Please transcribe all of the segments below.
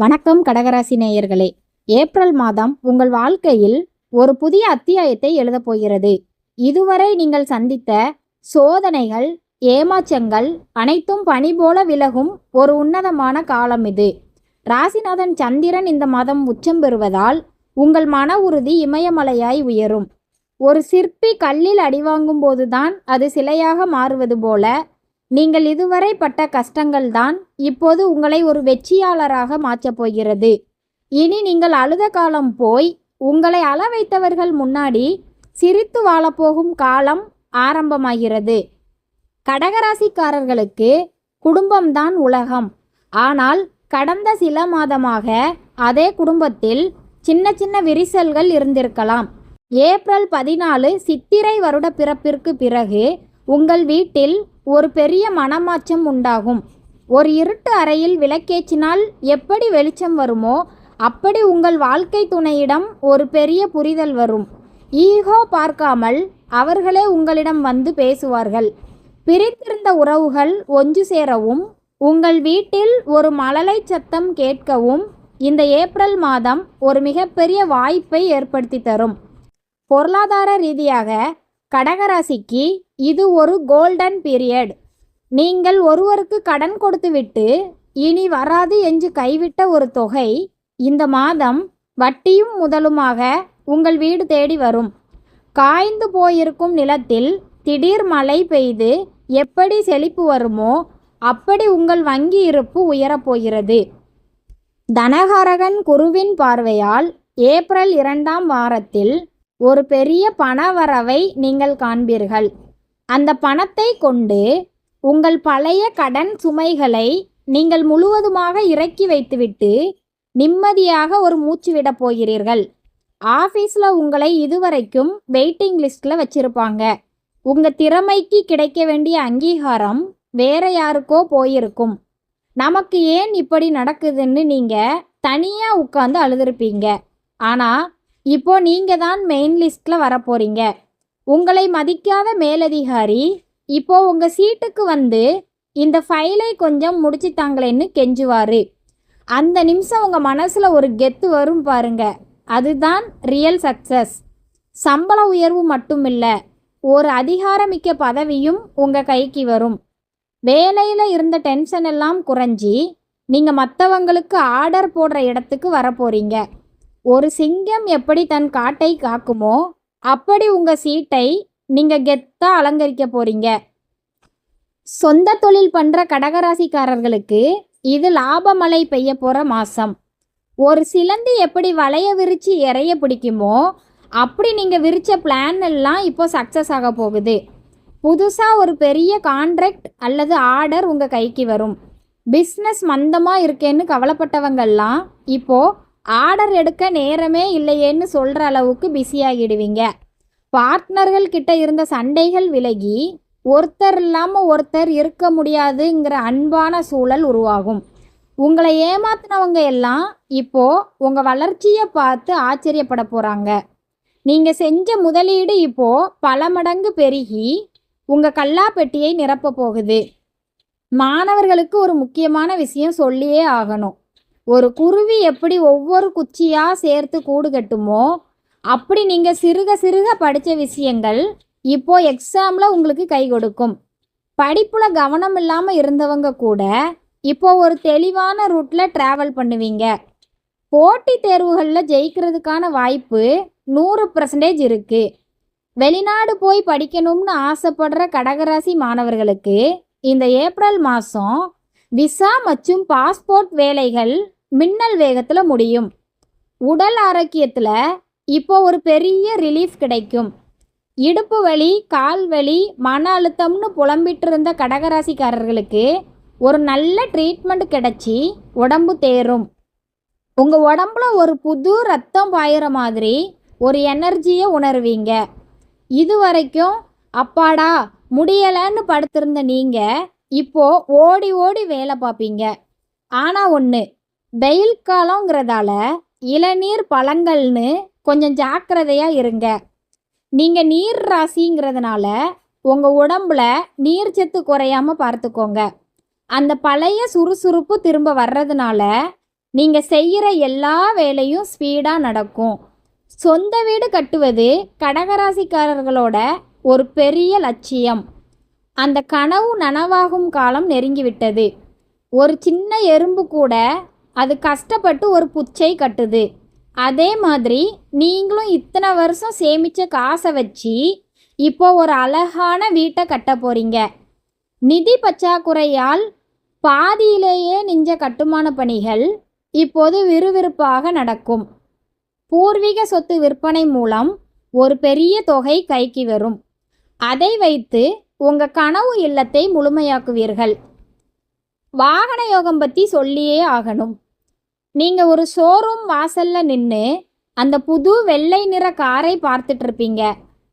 வணக்கம் கடகராசி நேயர்களே. ஏப்ரல் மாதம் உங்கள் வாழ்க்கையில் ஒரு புதிய அத்தியாயத்தை எழுதப் போகிறது. இதுவரை நீங்கள் சந்தித்த சோதனைகள், ஏமாற்றங்கள் அனைத்தும் பனி போல விலகும் ஒரு உன்னதமான காலம் இது. ராசிநாதன் சந்திரன் இந்த மாதம் உச்சம் பெறுவதால் உங்கள் மன உறுதி இமயமலையாய் உயரும். ஒரு சிற்பி கல்லில் அடிவாங்கும் போதுதான் அது சிலையாக மாறுவது போல நீங்கள் இதுவரை பட்ட கஷ்டங்கள்தான் இப்போது உங்களை ஒரு வெற்றியாளராக மாற்றப் போகிறது. இனி நீங்கள் அழுத காலம் போய் உங்களை அழ வைத்தவர்கள் முன்னாடி சிரித்து வாழப்போகும் காலம் ஆரம்பமாகிறது. கடகராசிக்காரர்களுக்கு குடும்பம்தான் உலகம். ஆனால் கடந்த சில மாதமாக அதே குடும்பத்தில் சின்ன சின்ன விரிசல்கள் இருந்திருக்கலாம். ஏப்ரல் 14 சித்திரை வருட பிறப்பிற்கு பிறகு உங்கள் வீட்டில் ஒரு பெரிய மனமாற்றம் உண்டாகும். ஒரு இருட்டு அறையில் விளக்கேற்றினால் எப்படி வெளிச்சம் வருமோ அப்படி உங்கள் வாழ்க்கை துணையிடம் ஒரு பெரிய புரிதல் வரும். ஈகோ பார்க்காமல் அவர்களே உங்களிடம் வந்து பேசுவார்கள். பிரித்திருந்த உறவுகள் ஒன்று சேரவும் உங்கள் வீட்டில் ஒரு மழலை சத்தம் கேட்கவும் இந்த ஏப்ரல் மாதம் ஒரு மிகப்பெரிய வாய்ப்பை ஏற்படுத்தி தரும். பொருளாதார ரீதியாக கடகராசிக்கு இது ஒரு கோல்டன் பீரியட். நீங்கள் ஒருவருக்கு கடன் கொடுத்துவிட்டு இனி வராது என்று கைவிட்ட ஒரு தொகை இந்த மாதம் வட்டியும் முதலுமாக உங்கள் வீடு தேடி வரும். காய்ந்து போயிருக்கும் நிலத்தில் திடீர் மழை பெய்து எப்படி செழிப்பு வருமோ அப்படி உங்கள் வங்கி இருப்பு உயரப்போகிறது. தனகாரகன் குருவின் பார்வையால் ஏப்ரல் 2ஆம் வாரத்தில் ஒரு பெரிய பணவரவை நீங்கள் காண்பீர்கள். அந்த பணத்தை கொண்டு உங்கள் பழைய கடன் சுமைகளை நீங்கள் முழுவதுமாக இறக்கி வைத்துவிட்டு நிம்மதியாக ஒரு மூச்சு விட போகிறீர்கள். ஆஃபீஸில் உங்களை இதுவரைக்கும் வெயிட்டிங் லிஸ்ட்டில் வச்சுருப்பாங்க. உங்கள் திறமைக்கு கிடைக்க வேண்டிய அங்கீகாரம் வேற யாருக்கோ போயிருக்கும். நமக்கு ஏன் இப்படி நடக்குதுன்னு நீங்கள் தனியாக உட்காந்து அழுதுருப்பீங்க. ஆனால் இப்போ நீங்கள் தான் மெயின் லிஸ்ட்டில் வரப்போகிறீங்க. உங்களை மதிக்காத மேலதிகாரி இப்போ உங்கள் சீட்டுக்கு வந்து இந்த ஃபைலை கொஞ்சம் முடிச்சுத்தாங்களேன்னு கெஞ்சுவார். அந்த நிமிஷம் உங்கள் மனசில் ஒரு கெத்து வரும் பாருங்க. அதுதான் ரியல் சக்ஸஸ். சம்பள உயர்வு மட்டும் இல்லை, ஒரு அதிகாரமிக்க பதவியும் உங்கள் கைக்கு வரும். வேலையில் இருந்த டென்ஷன் எல்லாம் குறைஞ்சி நீங்கள் மற்றவங்களுக்கு ஆர்டர் போடுற இடத்துக்கு வரப்போகிறீங்க. ஒரு சிங்கம் எப்படி தன் காட்டை காக்குமோ அப்படி உங்கள் சீட்டை நீங்கள் கெத்தாக அலங்கரிக்க போகிறீங்க. சொந்த தொழில் பண்ணுற கடகராசிக்காரர்களுக்கு இது லாபமழை பெய்ய போகிற மாதம். ஒரு சிலந்தி எப்படி வலைய விரித்து இறைய பிடிக்குமோ அப்படி நீங்கள் விரித்த பிளான் எல்லாம் இப்போ சக்ஸஸ் ஆக போகுது. புதுசாக ஒரு பெரிய கான்ட்ராக்ட் அல்லது ஆர்டர் உங்கள் கைக்கு வரும். பிஸ்னஸ் மந்தமாக இருக்கேன்னு கவலைப்பட்டவங்கெல்லாம் இப்போது ஆர்டர் எடுக்க நேரமே இல்லையேன்னு சொல்கிற அளவுக்கு பிஸியாகிடுவீங்க. பார்ட்னர்கள் கிட்ட இருந்த சண்டைகள் விலகி ஒருத்தர் இல்லாமல் ஒருத்தர் இருக்க முடியாதுங்கிற அன்பான சூழல் உருவாகும். உங்களை ஏமாத்தினவங்க எல்லாம் இப்போது உங்கள் வளர்ச்சியை பார்த்து ஆச்சரியப்பட போகிறாங்க. நீங்கள் செஞ்ச முதலீடு இப்போது பல மடங்கு பெருகி உங்கள் கல்லாப்பெட்டியை நிரப்ப போகுது. மாணவர்களுக்கு ஒரு முக்கியமான விஷயம் சொல்லியே ஆகணும். ஒரு குருவி எப்படி ஒவ்வொரு குச்சியாக சேர்த்து கூடு கட்டுமோ அப்படி நீங்கள் சிறுக சிறுக படித்த விஷயங்கள் இப்போ எக்ஸாமில் உங்களுக்கு கை கொடுக்கும். படிப்பில் கவனம் இல்லாமல் இருந்தவங்க கூட இப்போ ஒரு தெளிவான ரூட்டில் ட்ராவல் பண்ணுவீங்க. போட்டித் தேர்வுகளில் ஜெயிக்கிறதுக்கான வாய்ப்பு 100% இருக்குது. வெளிநாடு போய் படிக்கணும்னு ஆசைப்படுற கடகராசி மாணவர்களுக்கு இந்த ஏப்ரல் மாதம் விசா மற்றும் பாஸ்போர்ட் வேலைகள் மின்னல் வேகத்தில் முடியும். உடல் ஆரோக்கியத்தில் இப்போ ஒரு பெரிய ரிலீஃப் கிடைக்கும். இடுப்பு வலி, கால் வலி, மன அழுத்தம்னு புலம்பிட்டு இருந்த கடகராசிக்காரர்களுக்கு ஒரு நல்ல ட்ரீட்மெண்ட் கிடைச்சி உடம்பு தேரும். உங்கள் உடம்புல ஒரு புது ரத்தம் பாயிற மாதிரி ஒரு எனர்ஜியை உணர்வீங்க. இது வரைக்கும் அப்பாடா முடியலைன்னு படுத்திருந்த நீங்கள் இப்போது ஓடி ஓடி வேலை பார்ப்பீங்க. ஆனால் ஒன்று, வெயில் காலங்கிறதால இளநீர் பழங்கள்னு கொஞ்சம் ஜாக்கிரதையாக இருங்க. நீங்கள் நீர் ராசிங்கிறதுனால உங்கள் உடம்புல நீர்ச்சத்து குறையாமல் பார்த்துக்கோங்க. அந்த பழைய சுறுசுறுப்பு திரும்ப வர்றதுனால நீங்கள் செய்கிற எல்லா வேலையும் ஸ்பீடாக நடக்கும். சொந்த வீடு கட்டுவது கடகராசிக்காரர்களோட ஒரு பெரிய லட்சியம். அந்த கனவு நனவாகும் காலம் நெருங்கிவிட்டது. ஒரு சின்ன எறும்பு கூட அது கஷ்டப்பட்டு ஒரு புச்சை கட்டுது. அதே மாதிரி நீங்களும் இத்தனை வருஷம் சேமித்த காசை வச்சு இப்போ ஒரு அழகான வீட்டை கட்ட போகிறீங்க. நிதி பற்றாக்குறையால் பாதியிலேயே நின்ற கட்டுமான பணிகள் இப்போது விறுவிறுப்பாக நடக்கும். பூர்வீக சொத்து விற்பனை மூலம் ஒரு பெரிய தொகை கைக்கு வரும். அதை வைத்து உங்கள் கனவு இல்லத்தை முழுமையாக்குவீர்கள். வாகன யோகம் பற்றி சொல்லியே ஆகணும். நீங்கள் ஒரு ஷோரூம் வாசலில் நின்று அந்த புது வெள்ளை நிற காரை பார்த்துட்ருப்பீங்க.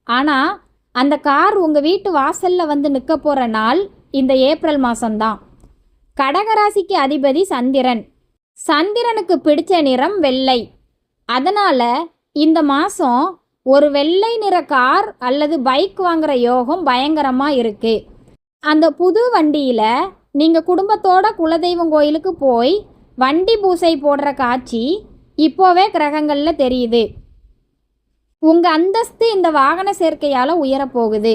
ஆனால் அந்த கார் உங்கள் வீட்டு வாசலில் வந்து நிற்க போகிற நாள் இந்த ஏப்ரல் மாதம்தான். கடகராசிக்கு அதிபதி சந்திரன். சந்திரனுக்கு பிடிச்ச நிறம் வெள்ளை. அதனால் இந்த மாதம் ஒரு வெள்ளை நிற கார் அல்லது பைக் வாங்குகிற யோகம் பயங்கரமாக இருக்குது. அந்த புது வண்டியில் நீங்கள் குடும்பத்தோட குலதெய்வம் கோயிலுக்கு போய் வண்டி பூசை போடுற காட்சி இப்போவே கிரகங்களில் தெரியுது. உங்கள் அந்தஸ்து இந்த வாகன சேர்க்கையால் உயரப்போகுது.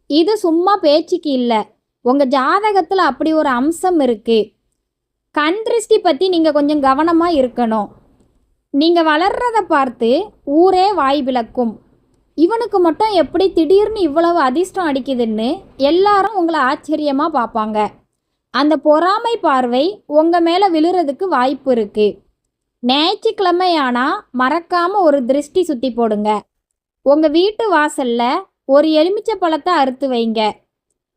இது சும்மா பேச்சுக்கு இல்லை, உங்கள் ஜாதகத்தில் அப்படி ஒரு அம்சம் இருக்குது. கண் திருஷ்டி பற்றி நீங்கள் கொஞ்சம் கவனமாக இருக்கணும். நீங்கள் வளர்றதை பார்த்து ஊரே வாய் விளக்கும். இவனுக்கு மட்டும் எப்படி திடீர்னு இவ்வளவு அதிர்ஷ்டம் அடிக்குதுன்னு எல்லாரும் உங்களை ஆச்சரியமாக பார்ப்பாங்க. அந்த பொறாமை பார்வை உங்கள் மேலே விழுறதுக்கு வாய்ப்பு இருக்குது. ஞாயிற்றுக்கிழமையானா மறக்காமல் ஒரு திருஷ்டி சுற்றி போடுங்க. உங்கள் வீட்டு வாசலில் ஒரு எலுமிச்சை பழத்தை அறுத்து வைங்க.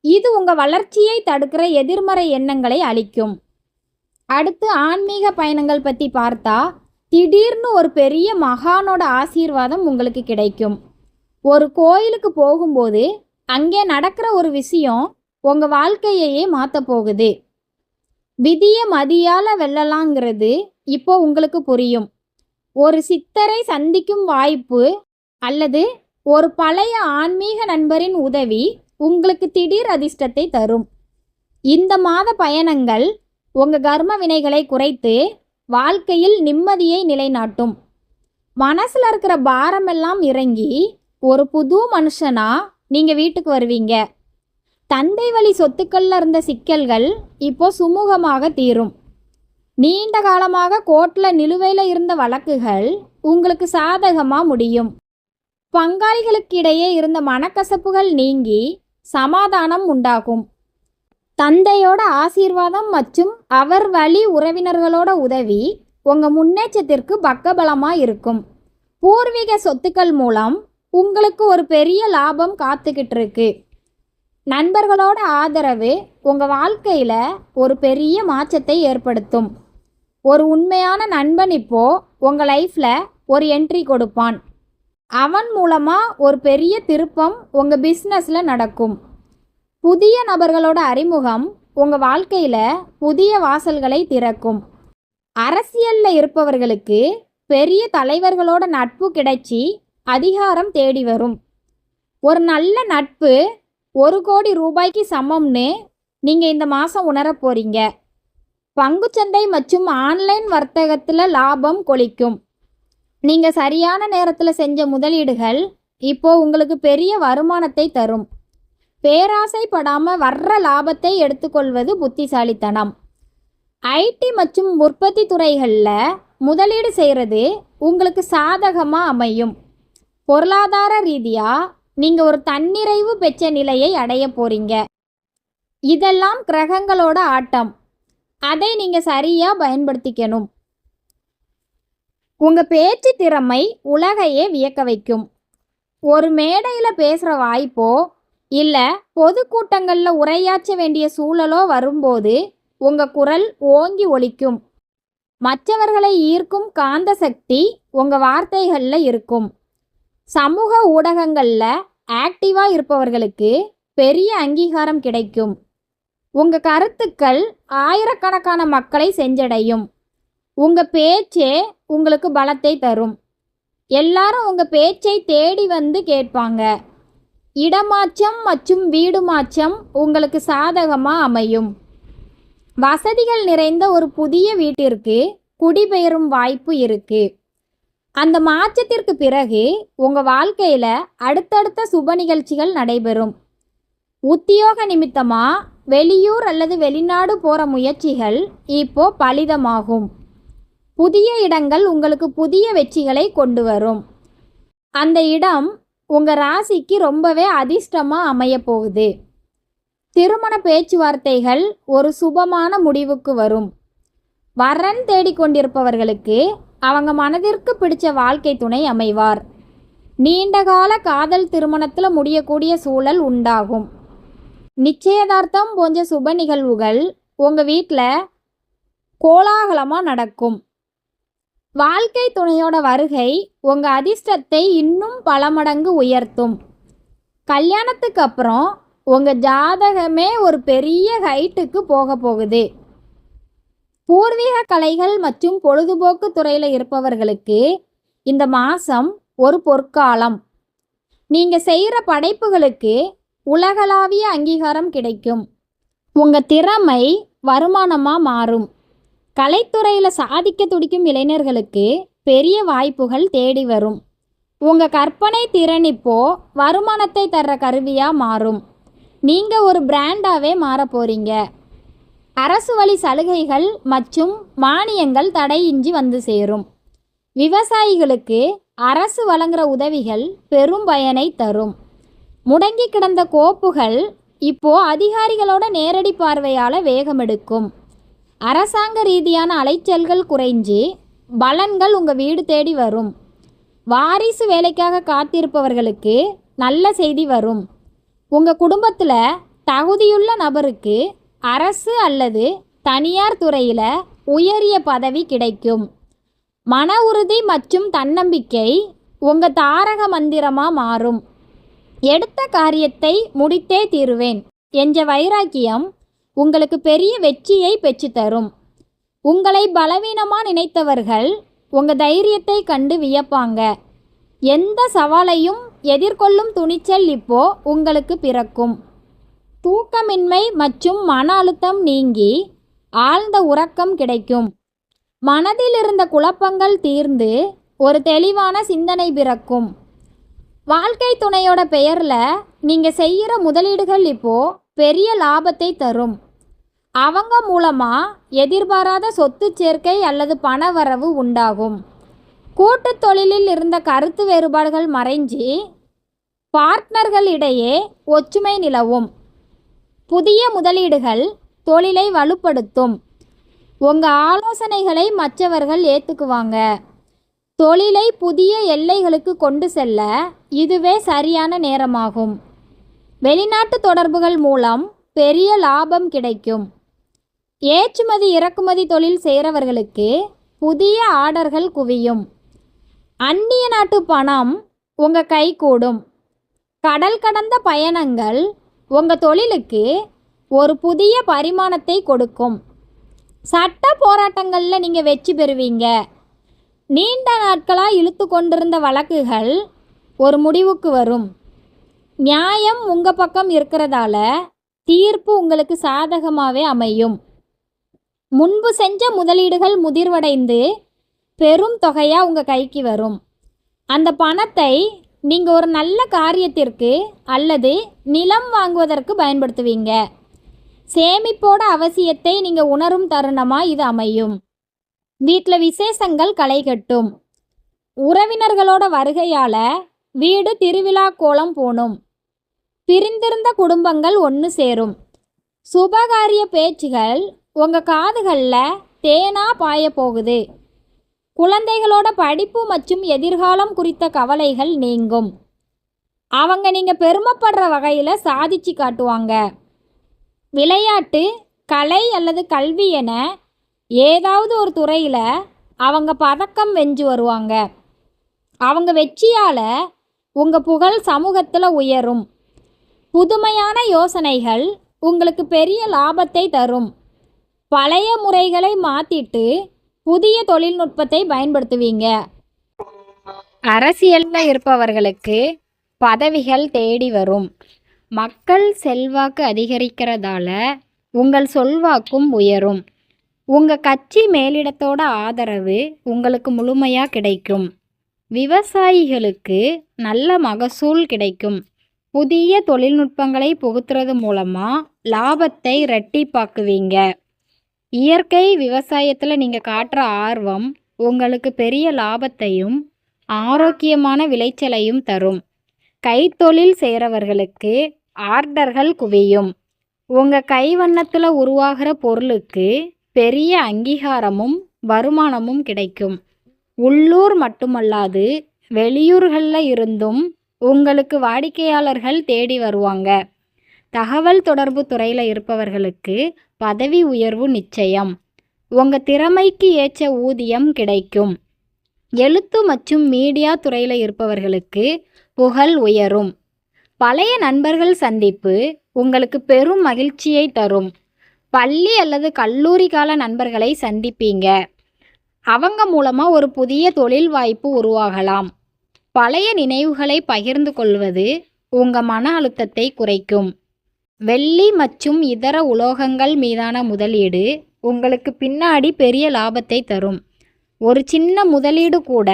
இது உங்கள் வளர்ச்சியை தடுக்கிற எதிர்மறை எண்ணங்களை அளிக்கும். அடுத்து ஆன்மீக பயணங்கள் பற்றி பார்த்தா, திடீர்னு ஒரு பெரிய மகானோட ஆசீர்வாதம் உங்களுக்கு கிடைக்கும். ஒரு கோயிலுக்கு போகும்போது அங்கே நடக்கிற ஒரு விஷயம் உங்கள் வாழ்க்கையையே மாற்ற போகுது. விதியை மதியால் வெல்லலாங்கிறது இப்போ உங்களுக்கு புரியும். ஒரு சித்தரை சந்திக்கும் வாய்ப்பு அல்லது ஒரு பழைய ஆன்மீக நண்பரின் உதவி உங்களுக்கு திடீர் அதிர்ஷ்டத்தை தரும். இந்த மாத பயணங்கள் உங்கள் கர்ம வினைகளை குறைத்து வாழ்க்கையில் நிம்மதியை நிலைநாட்டும். மனசில் இருக்கிற பாரமெல்லாம் இறங்கி ஒரு புது மனுஷனா நீங்கள் வீட்டுக்கு வருவீங்க. தந்தை வழி சொத்துக்களில் இருந்த சிக்கல்கள் இப்போ சுமூகமாக தீரும். நீண்ட காலமாக கோர்ட்டில் நிலுவையில் இருந்த வழக்குகள் உங்களுக்கு சாதகமாக முடியும். பங்காளிகளுக்கிடையே இருந்த மனக்கசப்புகள் நீங்கி சமாதானம் உண்டாகும். தந்தையோட ஆசீர்வாதம் மற்றும் அவர் வழி உறவினர்களோட உதவி உங்கள் முன்னேற்றத்திற்கு பக்கபலமாக இருக்கும். பூர்வீக சொத்துக்கள் மூலம் உங்களுக்கு ஒரு பெரிய லாபம் காத்துக்கிட்டு இருக்கு. நண்பர்களோட ஆதரவு உங்கள் வாழ்க்கையில் ஒரு பெரிய மாற்றத்தை ஏற்படுத்தும். ஒரு உண்மையான நண்பன் இப்போது உங்கள் லைஃப்பில் ஒரு என்ட்ரி கொடுப்பான். அவன் மூலமாக ஒரு பெரிய திருப்பம் உங்கள் பிஸ்னஸில் நடக்கும். புதிய நபர்களோட அறிமுகம் உங்கள் வாழ்க்கையில் புதிய வாசல்களை திறக்கும். அரசியலில் இருப்பவர்களுக்கு பெரிய தலைவர்களோட நட்பு கிடைச்சி அதிகாரம் தேடி வரும். ஒரு நல்ல நட்பு 1 கோடி ரூபாய்க்கு சமம்னு நீங்கள் இந்த மாதம் உணரப் போகிறீங்க. பங்குச்சந்தை மற்றும் ஆன்லைன் வர்த்தகத்தில் லாபம் கொளிக்கும். நீங்கள் சரியான நேரத்தில் செஞ்ச முதலீடுகள் இப்போது உங்களுக்கு பெரிய வருமானத்தை தரும். பேராசைப்படாமல் வர்ற லாபத்தை எடுத்துக்கொள்வது புத்திசாலித்தனம். ஐடி மற்றும் உற்பத்தி துறைகளில் முதலீடு செய்கிறது உங்களுக்கு சாதகமாக அமையும். பொருளாதார ரீதியாக நீங்கள் ஒரு தன்னிறைவு பெற்ற நிலையை அடைய போகிறீங்க. இதெல்லாம் கிரகங்களோட ஆட்டம். அதை நீங்கள் சரியாக பயன்படுத்திக்கணும். உங்கள் பேச்சு திறமை உலகையே வியக்க வைக்கும். ஒரு மேடையில் பேசுகிற வாய்ப்போ இல்லை பொதுக்கூட்டங்களில் உரையாற்ற வேண்டிய சூழலோ வரும்போது உங்கள் குரல் ஓங்கி ஒலிக்கும். மற்றவர்களை ஈர்க்கும் காந்த சக்தி உங்கள் வார்த்தைகளில் இருக்கும். சமூக ஊடகங்களில் ஆக்டிவாக இருப்பவர்களுக்கு பெரிய அங்கீகாரம் கிடைக்கும். உங்கள் கருத்துக்கள் ஆயிரக்கணக்கான மக்களை சென்றடையும். உங்கள் பேச்சே உங்களுக்கு பலத்தை தரும். எல்லாரும் உங்கள் பேச்சை தேடி வந்து கேட்பாங்க. இடமாற்றம் மற்றும் வீடு மாற்றம் உங்களுக்கு சாதகமாக அமையும். வசதிகள் நிறைந்த ஒரு புதிய வீட்டிற்கு குடிபெயரும் வாய்ப்பு இருக்கு. அந்த மாற்றத்திற்கு பிறகு உங்க வாழ்க்கையில அடுத்தடுத்த சுப நிகழ்ச்சிகள் நடைபெறும். உத்தியோக நிமித்தமா வெளியூர் அல்லது வெளிநாடு போற முயற்சிகள் இப்போ பலிதமாகும். புதிய இடங்கள் உங்களுக்கு புதிய வெற்றிகளை கொண்டு வரும். அந்த இடம் உங்க ராசிக்கு ரொம்பவே அதிர்ஷ்டமா அமைய போகுது. திருமண பேச்சுவார்த்தைகள் ஒரு சுபமான முடிவுக்கு வரும். வரன் தேடிக்கொண்டிருப்பவர்களுக்கு அவங்க மனதிற்கு பிடிச்ச வாழ்க்கை துணை அமைவார். நீண்டகால காதல் திருமணத்தில் முடியக்கூடிய சூழல் உண்டாகும். நிச்சயதார்த்தம் போன்ற சுப நிகழ்வுகள் உங்கள் வீட்டில் கோலாகலமாக நடக்கும். வாழ்க்கை துணையோட வருகை உங்கள் அதிர்ஷ்டத்தை இன்னும் பல மடங்கு உயர்த்தும். கல்யாணத்துக்கு அப்புறம் உங்கள் ஜாதகமே ஒரு பெரிய ஹைட்டுக்கு போக போகுது. பூர்வீக கலைகள் மற்றும் பொழுதுபோக்கு துறையில் இருப்பவர்களுக்கு இந்த மாதம் ஒரு பொற்காலம். நீங்கள் செய்கிற படைப்புகளுக்கு உலகளாவிய அங்கீகாரம் கிடைக்கும். உங்கள் திறமை வருமானமாக மாறும். கலைத்துறையில் சாதிக்க துடிக்கும் இளைஞர்களுக்கு பெரிய வாய்ப்புகள் தேடி வரும். உங்கள் கற்பனை திறன் இப்போ வருமானத்தை தர்ற கருவியாக மாறும். நீங்கள் ஒரு பிராண்டாகவே மாற போகிறீங்க. அரசு வழி சலுகைகள் மற்றும் மானியங்கள் தடையின்றி வந்து சேரும். விவசாயிகளுக்கு அரசு வழங்குகிற உதவிகள் பெரும் பயனை தரும். முடங்கி கிடந்த கோப்புகள் இப்போ அதிகாரிகளோட நேரடி பார்வையால் வேகமெடுக்கும். அரசாங்க ரீதியான அலைச்சல்கள் குறைஞ்சி பலன்கள் உங்கள் வீடு தேடி வரும். வாரிசு வேலைக்காக காத்திருப்பவர்களுக்கு நல்ல செய்தி வரும். உங்கள் குடும்பத்தில் தகுதியுள்ள நபருக்கு அரசு அல்லது தனியார் துறையில் உயரிய பதவி கிடைக்கும். மன உறுதி மற்றும் தன்னம்பிக்கை உங்கள் தாரக மந்திரமாக மாறும். எடுத்த காரியத்தை முடித்தே தீருவேன் என்ற வைராக்கியம் உங்களுக்கு பெரிய வெற்றியை பெற்றுத்தரும். உங்களை பலவீனமாக நினைத்தவர்கள் உங்கள் தைரியத்தை கண்டு வியப்பாங்க. எந்த சவாலையும் எதிர்கொள்ளும் துணிச்சல் இப்போ உங்களுக்கு பிறக்கும். தூக்கமின்மை மற்றும் மன அழுத்தம் நீங்கி ஆழ்ந்த உறக்கம் கிடைக்கும். மனதில் இருந்த குழப்பங்கள் தீர்ந்து ஒரு தெளிவான சிந்தனை பிறக்கும். வாழ்க்கை துணையோட பெயரில் நீங்கள் செய்கிற முதலீடுகள் இப்போது பெரிய லாபத்தை தரும். அவங்க மூலமாக எதிர்பாராத சொத்து சேர்க்கை அல்லது பணவரவு உண்டாகும். கூட்டு தொழிலில் இருந்த கருத்து வேறுபாடுகள் மறைஞ்சி பார்ட்னர்களிடையே ஒற்றுமை நிலவும். புதிய முதலீடுகள் தொழிலை வலுப்படுத்தும். உங்கள் ஆலோசனைகளை மற்றவர்கள் ஏற்றுக்குவாங்க. தொழிலை புதிய எல்லைகளுக்கு கொண்டு செல்ல இதுவே சரியான நேரமாகும். வெளிநாட்டு தொடர்புகள் மூலம் பெரிய லாபம் கிடைக்கும். ஏற்றுமதி இறக்குமதி தொழில் செய்கிறவர்களுக்கு புதிய ஆர்டர்கள் குவியும். அந்நிய நாட்டு பணம் உங்கள் கை கூடும். கடல் கடந்த பயணங்கள் உங்கள் தொழிலுக்கு ஒரு புதிய பரிமாணத்தை கொடுக்கும். சட்ட போராட்டங்களில் நீங்கள் வெற்றி பெறுவீங்க. நீண்ட நாட்களாக இழுத்து கொண்டிருந்த வழக்குகள் ஒரு முடிவுக்கு வரும். நியாயம் உங்கள் பக்கம் இருக்கிறதால தீர்ப்பு உங்களுக்கு சாதகமாகவே அமையும். முன்பு செஞ்ச முதலீடுகள் முதிர்வடைந்து பெரும் தொகையாக உங்கள் கைக்கு வரும். அந்த பணத்தை நீங்கள் ஒரு நல்ல காரியத்திற்கு அல்லது நிலம் வாங்குவதற்கு பயன்படுத்துவீங்க. சேமிப்போட அவசியத்தை நீங்கள் உணரும் தருணமாக இது அமையும். வீட்டில் விசேஷங்கள் களை கட்டும். உறவினர்களோட வருகையால் வீடு திருவிழா கோலம் போணும். பிரிந்திருந்த குடும்பங்கள் ஒன்று சேரும். சுபகாரிய பேச்சுகள் உங்கள் காதுகளில் தேனா பாய போகுது. குழந்தைகளோட படிப்பு மற்றும் எதிர்காலம் குறித்த கவலைகள் நீங்கும். அவங்க நீங்கள் பெருமைப்படுற வகையில் சாதிச்சு காட்டுவாங்க. விளையாட்டு, கலை அல்லது கல்வி என ஏதாவது ஒரு துறையில் அவங்க பதக்கம் வென்று வருவாங்க. அவங்க வெற்றியால் உங்கள் புகழ் சமூகத்தில் உயரும். புதுமையான யோசனைகள் உங்களுக்கு பெரிய லாபத்தை தரும். பழைய முறைகளை மாற்றிட்டு புதிய தொழில்நுட்பத்தை பயன்படுத்துவீங்க. அரசியலில் இருப்பவர்களுக்கு பதவிகள் தேடி வரும். மக்கள் செல்வாக்கு அதிகரிக்கிறதால உங்கள் சொல்வாக்கும் உயரும். உங்கள் கட்சி மேலிடத்தோட ஆதரவு உங்களுக்கு முழுமையாக கிடைக்கும். விவசாயிகளுக்கு நல்ல மகசூல் கிடைக்கும். புதிய தொழில்நுட்பங்களை புகுத்துறது மூலமாக லாபத்தை இரட்டிப்பாக்குவீங்க. இயற்கை விவசாயத்தில் நீங்கள் காட்டுற ஆர்வம் உங்களுக்கு பெரிய லாபத்தையும் ஆரோக்கியமான விளைச்சலையும் தரும். கைத்தொழில் செய்கிறவர்களுக்கு ஆர்டர்கள் குவியும். உங்கள் கைவண்ணத்தில் உருவாகிற பொருளுக்கு பெரிய அங்கீகாரமும் வருமானமும் கிடைக்கும். உள்ளூர் மட்டுமல்லாது வெளியூர்களில் இருந்தும் உங்களுக்கு வாடிக்கையாளர்கள் தேடி வருவாங்க. தகவல் தொடர்பு துறையில் இருப்பவர்களுக்கு பதவி உயர்வு நிச்சயம். உங்கள் திறமைக்கு ஏற்ற ஊதியம் கிடைக்கும். எழுத்து மற்றும் மீடியா துறையில் இருப்பவர்களுக்கு புகழ் உயரும். பழைய நண்பர்கள் சந்திப்பு உங்களுக்கு பெரும் மகிழ்ச்சியை தரும். பள்ளி அல்லது கல்லூரி கால நண்பர்களை சந்திப்பீங்க. அவங்க மூலமாக ஒரு புதிய தொழில் வாய்ப்பு உருவாகலாம். பழைய நினைவுகளை பகிர்ந்து கொள்வது உங்கள் மன அழுத்தத்தை குறைக்கும். வெள்ளி மற்றும் இதர உலோகங்கள் மீதான முதலீடு உங்களுக்கு பின்னாடி பெரிய லாபத்தை தரும். ஒரு சின்ன முதலீடு கூட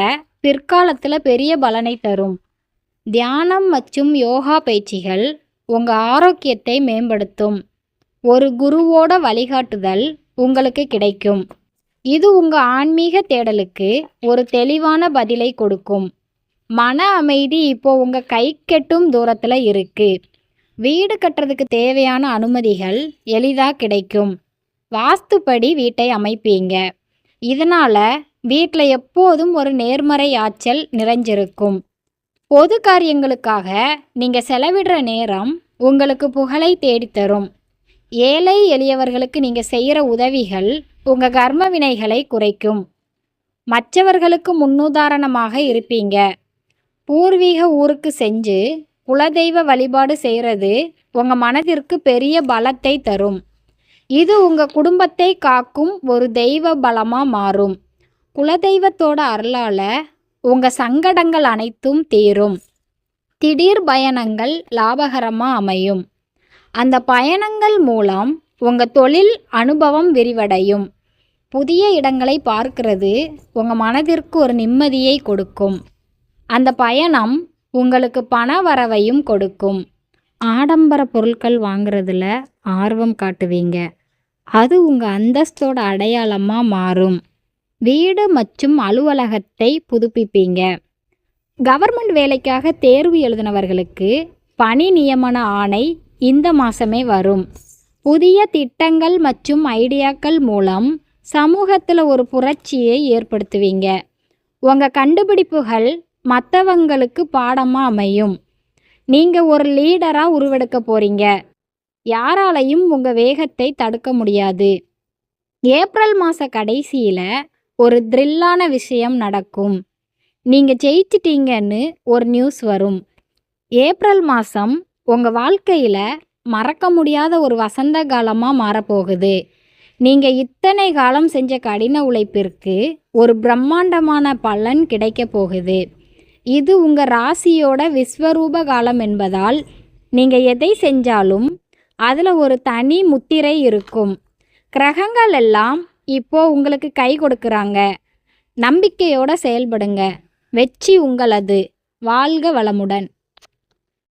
பிற்காலத்தில் பெரிய பலனை தரும். தியானம் மற்றும் யோகா பயிற்சிகள் உங்கள் ஆரோக்கியத்தை மேம்படுத்தும். ஒரு குருவோட வழிகாட்டுதல் உங்களுக்கு கிடைக்கும். இது உங்கள் ஆன்மீக தேடலுக்கு ஒரு தெளிவான பதிலை கொடுக்கும். மன அமைதி இப்போ உங்கள் கை கெட்டும் தூரத்தில் இருக்குது. வீடு கட்டுறதுக்கு தேவையான அனுமதிகள் எளிதாக கிடைக்கும். வாஸ்துப்படி வீட்டை அமைப்பீங்க. இதனால் வீட்டில் எப்போதும் ஒரு நேர்மறை ஆற்றல் நிறைஞ்சிருக்கும். பொது காரியங்களுக்காக நீங்கள் செலவிடுற நேரம் உங்களுக்கு புகழை தேடித்தரும். ஏழை எளியவர்களுக்கு நீங்கள் செய்கிற உதவிகள் உங்கள் கர்ம வினைகளை குறைக்கும். மற்றவர்களுக்கு முன்னுதாரணமாக இருப்பீங்க. பூர்வீக ஊருக்கு செஞ்சு குலதெய்வ வழிபாடு செய்கிறது உங்கள் மனதிற்கு பெரிய பலத்தை தரும். இது உங்கள் குடும்பத்தை காக்கும் ஒரு தெய்வ பலமாக மாறும். குலதெய்வத்தோட அருளால் உங்கள் சங்கடங்கள் அனைத்தும் தீரும். திடீர் பயணங்கள் லாபகரமாக அமையும். அந்த பயணங்கள் மூலம் உங்கள் தொழில் அனுபவம் விரிவடையும். புதிய இடங்களை பார்க்கிறது உங்கள் மனதிற்கு ஒரு நிம்மதியை கொடுக்கும். அந்த பயணம் உங்களுக்கு பண வரவையும் கொடுக்கும். ஆடம்பர பொருட்கள் வாங்குறதுல ஆர்வம் காட்டுவீங்க. அது உங்கள் அந்தஸ்தோட அடையாளமாக மாறும். வீடு மற்றும் அலுவலகத்தை புதுப்பிப்பீங்க. கவர்மெண்ட் வேலைக்காக தேர்வு எழுதினவர்களுக்கு பணி நியமன ஆணை இந்த மாதமே வரும். புதிய திட்டங்கள் மற்றும் ஐடியாக்கள் மூலம் சமூகத்தில் ஒரு புரட்சியை ஏற்படுத்துவீங்க. உங்கள் கண்டுபிடிப்புகள் மற்றவங்களுக்கு பாடமாக அமையும். நீங்கள் ஒரு லீடராக உருவெடுக்க போகிறீங்க. யாராலையும் உங்கள் வேகத்தை தடுக்க முடியாது. ஏப்ரல் மாத கடைசியில் ஒரு த்ரில்லான விஷயம் நடக்கும். நீங்கள் ஜெயிச்சிட்டீங்கன்னு ஒரு நியூஸ் வரும். ஏப்ரல் மாதம் உங்கள் வாழ்க்கையில் மறக்க முடியாத ஒரு வசந்த காலமாக மாறப்போகுது. நீங்கள் இத்தனை காலம் செஞ்ச கடின உழைப்பிற்கு ஒரு பிரம்மாண்டமான பலன் கிடைக்க போகுது. இது உங்கள் ராசியோட விஸ்வரூப காலம் என்பதால் நீங்கள் எதை செஞ்சாலும் அதில் ஒரு தனி முத்திரை இருக்கும். கிரகங்கள் எல்லாம் இப்போ உங்களுக்கு கை கொடுக்குறாங்க. நம்பிக்கையோடு செயல்படுங்க. வெற்றி உங்களது. வாழ்க வளமுடன்.